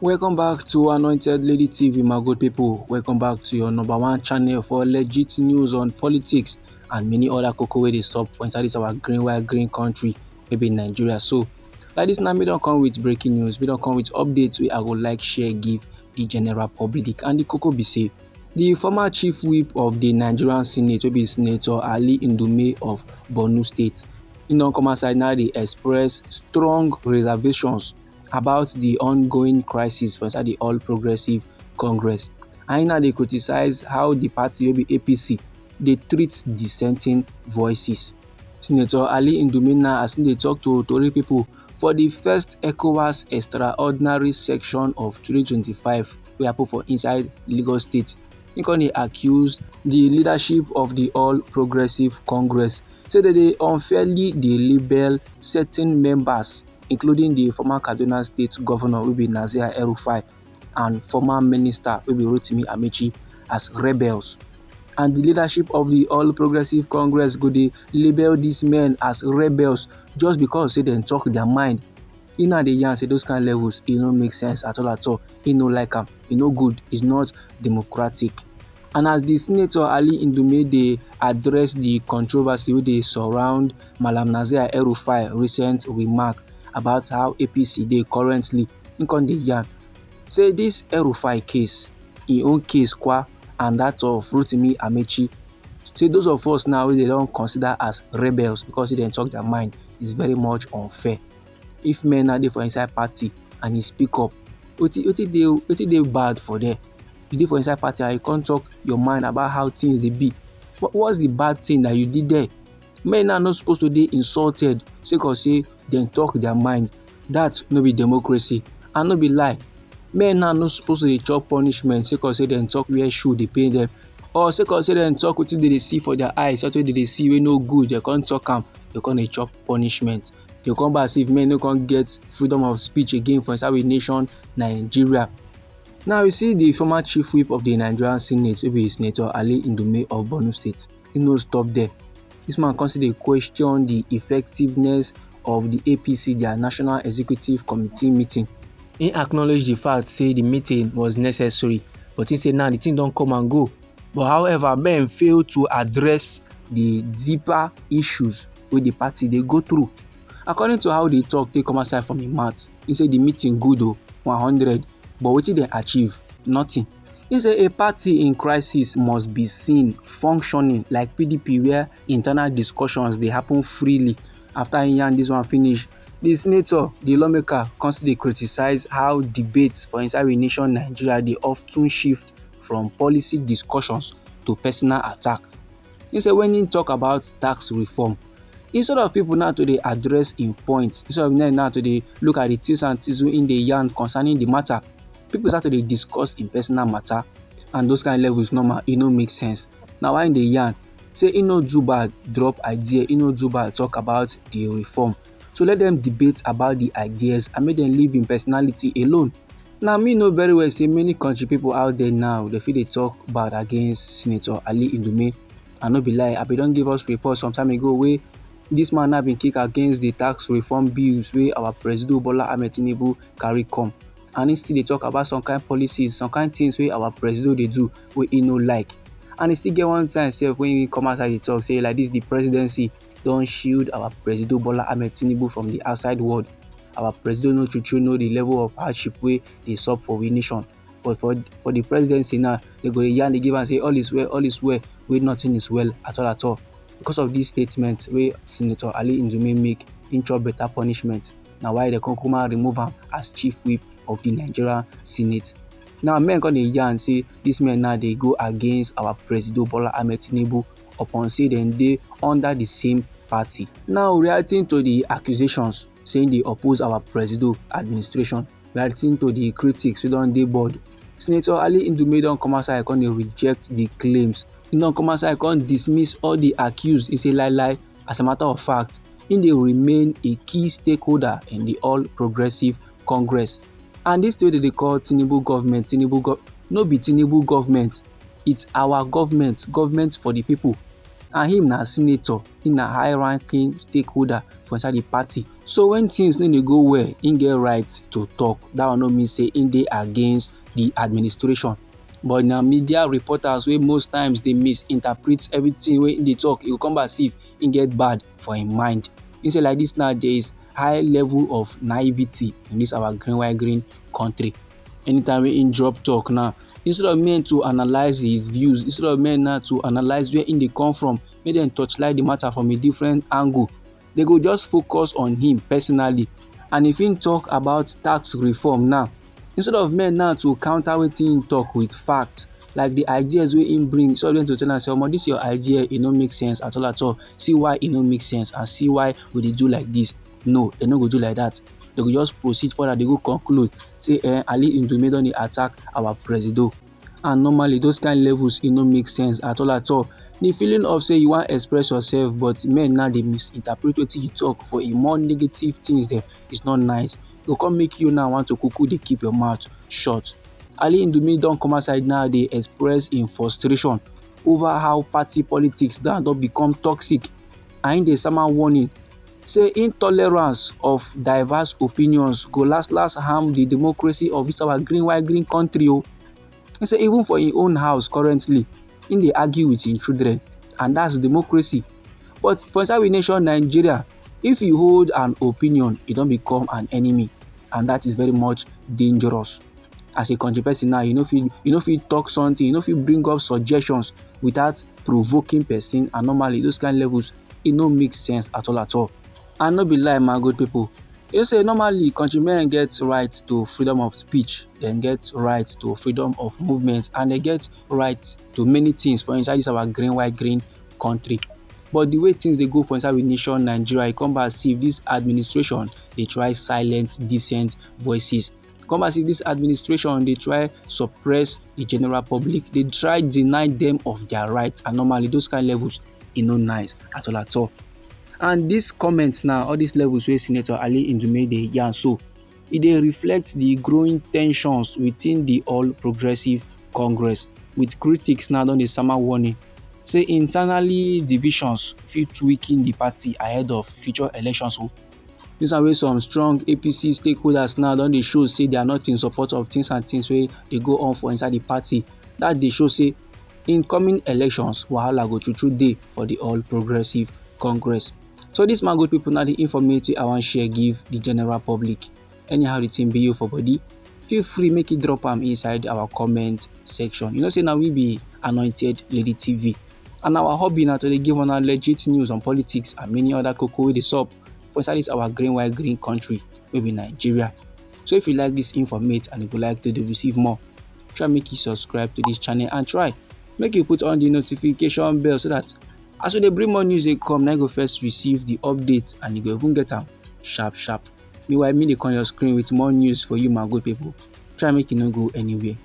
Welcome back to Anointed Lady TV, my good people. Welcome back to your number one channel for legit news on politics and many other cocoa wey dey sup for inside this our green country, maybe Nigeria. So, like this now, we don't come with breaking news. We don't come with updates wey I go like share give the general public. And the cocoa be say, the former chief whip of the Nigerian Senate, wey be Senator Ali Ndume of Borno State, he don come outside now dey express strong reservations about the ongoing crisis for inside the All Progressive Congress. And now they criticize how the party wey be APC dey treat dissenting voices. Senator Ali Ndume now as dey talk to Tori people for the first ECOWAS extraordinary section of 2025 wey happen for inside Lagos State. He con dey accuse the leadership of the All Progressive Congress say that they unfairly dey label certain members, including the former Kaduna State Governor wey be Nasir El-Rufai and former Minister wey be Rotimi Amaechi as rebels. And the leadership of the All Progressive Congress go dey label these men as rebels just because say dem talk their mind. E now dey yarn say those kind levels e no make sense at all. E no like am, e no good, it's not democratic. And as the Senator Ali Ndume dey address the controversy wey dey surround Malam Nasir El-Rufai recent remark about how APC dey currently, he con dey yarn say this El-Rufai case, im own case kwa, and that of Rotimi Amaechi, say those of us now wey they don consider as rebels because they talk their mind is very much unfair. If men now dey for inside party and he speak up, wetin dey bad for there? You dey for inside party and you can't talk your mind about how things dey be. What's the bad thing that you did there? Men are not supposed to be insulted sake of say dem talk their mind. That no be democracy and no be lie. Men are not supposed to dey chop punishment sake of say dem talk where shoe dey pain them, or sake of say dem talk wetin dey see for their eyes, something dey see wey no good, dem can't talk am, dem con dey chop punishment. They come back as if men no can get freedom of speech again for inside we nation Nigeria. Now you see the former chief whip of the Nigerian Senate, wey be Senator Ali Ndume of Borno State. He no stop there. This man consider question the effectiveness of the APC, their National Executive Committee meeting. He acknowledged the fact say the meeting was necessary, but he say now the thing don't come and go. But however, men fail to address the deeper issues wey the party they go through. According to how they talk, they come aside from him mouth. He say the meeting good 100, but what did they achieve? Nothing. He say a party in crisis must be seen functioning like PDP, where internal discussions they happen freely. After he yarn this one finish, the senator, the lawmaker, constantly criticize how debates for inside we nation Nigeria they often shift from policy discussions to personal attack. He say when he talk about tax reform, instead of people now to dey address in points, instead of now to dey look at the things and things in the yarn concerning the matter, people start to dey discuss in personal matter, and those kind of levels normal, e no make sense. Now why in the yarn say e no do bad drop idea, e no do bad talk about the reform. So let them debate about the ideas and make them leave in personality alone. Now me know very well say many country people out there now they feel they talk bad against Senator Ali Ndume. I no be lie, I be don give us report some time ago where this man have been kicked against the tax reform bills where our President Bola Ahmed Tinubu carry come. And he still they talk about some kind policies, some kind things where our president they do where he no like. And he still get one time self when he come outside the talk say like this the presidency don't shield our President Bola Ahmed Tinubu from the outside world. Our president no true know the level of hardship where they sub for we nation. But for the presidency now, they go yarn they give and say all is well, where nothing is well at all. Because of these statements where Senator Ali Ndume make in chop better punishment. Now why the Konkuma remove him as chief whip of the Nigerian Senate. Now men gonna yarn say this men now they go against our President Bola Ahmed Tinubu upon say them they under the same party. Now reacting to the accusations saying they oppose our president administration, reacting to the critics who don't dey board, Senator Ali Ndume don come outside and reject the claims. He don come outside and dismiss all the accused. He say lie. As a matter of fact, he dey remain a key stakeholder in the All Progressive Congress. And this thing they call Tinubu government, no be Tinubu government. It's our government for the people. and him na senator, him na high ranking stakeholder for inside the party. So when things no dey go well, him get right to talk. Dat one no mean say him dey against the administration, but na media reporters wey most times dey misinterpret everything wey him dey talk. E go come back see if him get bad for him mind. Him say like dis now there is high level of naivety in dis our green white green country. Anytime wey him drop talk now, instead of men to analyse his views, instead of men now to analyse where him dey come from, make dem torchlight the matter from a different angle, they go just focus on him personally. And if him talk about tax reform now, instead of men now to counter wetin him talk with fact, like the ideas wey him bring, instead of dem to tell am say omo dis your idea e no make sense at all at all, see why e no make sense and see why we dey do like dis. No, dem no go do like dat. They go just proceed further, dey go conclude say Ali Ndume don dey attack our presido. And normally those kind levels e no make sense at all at all. The feeling of say you wan express yourself but men now dey misinterpret wetin you talk for a more negative things dem, is not nice. E go come make you now want to kuku dey keep your mouth shut. Ali Ndume don come outside now dey express im frustration over how party politics now don become toxic, and im dey sama warning say intolerance of diverse opinions go last harm the democracy of dis our green white green country o. He say even for im own house currently, im dey argue with im children, and that's democracy. But for inside we nation Nigeria, if you hold an opinion, e don become an enemy, and that is very much dangerous. As a country person now, you no fit talk something, you no fit bring up suggestions without provoking person, and normally those kind levels e no make sense at all at all. And no be lie my good people, you know say normally countrymen get right to freedom of speech, dem get right to freedom of movement, and dem get right to many things for inside dis our green white green country. But the way things dey go for inside we nation Nigeria, e come back see if dis administration dey try silence decent voices. Come back see dis administration dey try suppress the general public, dey try deny them of their rights, and normally those kind levels e no nice at all at all. And dis comments now, all dis levels wey Senator Ali Ndume dey yarn so, e dey reflect the growing ten sions within the All Progressive Congress, with critics now don dey sama warning say internally divisions fit weaken the party ahead of future elections o. Dis one wey some strong APC stakeholders now don dey show say they are not in support of things and things wey dey go on for inside the party. That dey show say in coming elections, wahala go true dey for the All Progressive Congress. So dis my good people na the informative I wan share give the general public. Anyhow the thing be you for body, feel free make you drop am inside our comment section. You know say na we be Anointed Lady TV, and our hobby na to dey give una legit news on politics and many other koko wey dey sup for inside dis our green white green country wey be Nigeria. So if you like this informate and you go like to dey receive more, try make you subscribe to this channel and try make you put on the notification bell so that as we dey bring more news dey come, na you go first receive the updates and you go even get am sharp sharp. Meanwhile, me dey come your screen with more news for you my good people. Try make you no go anywhere.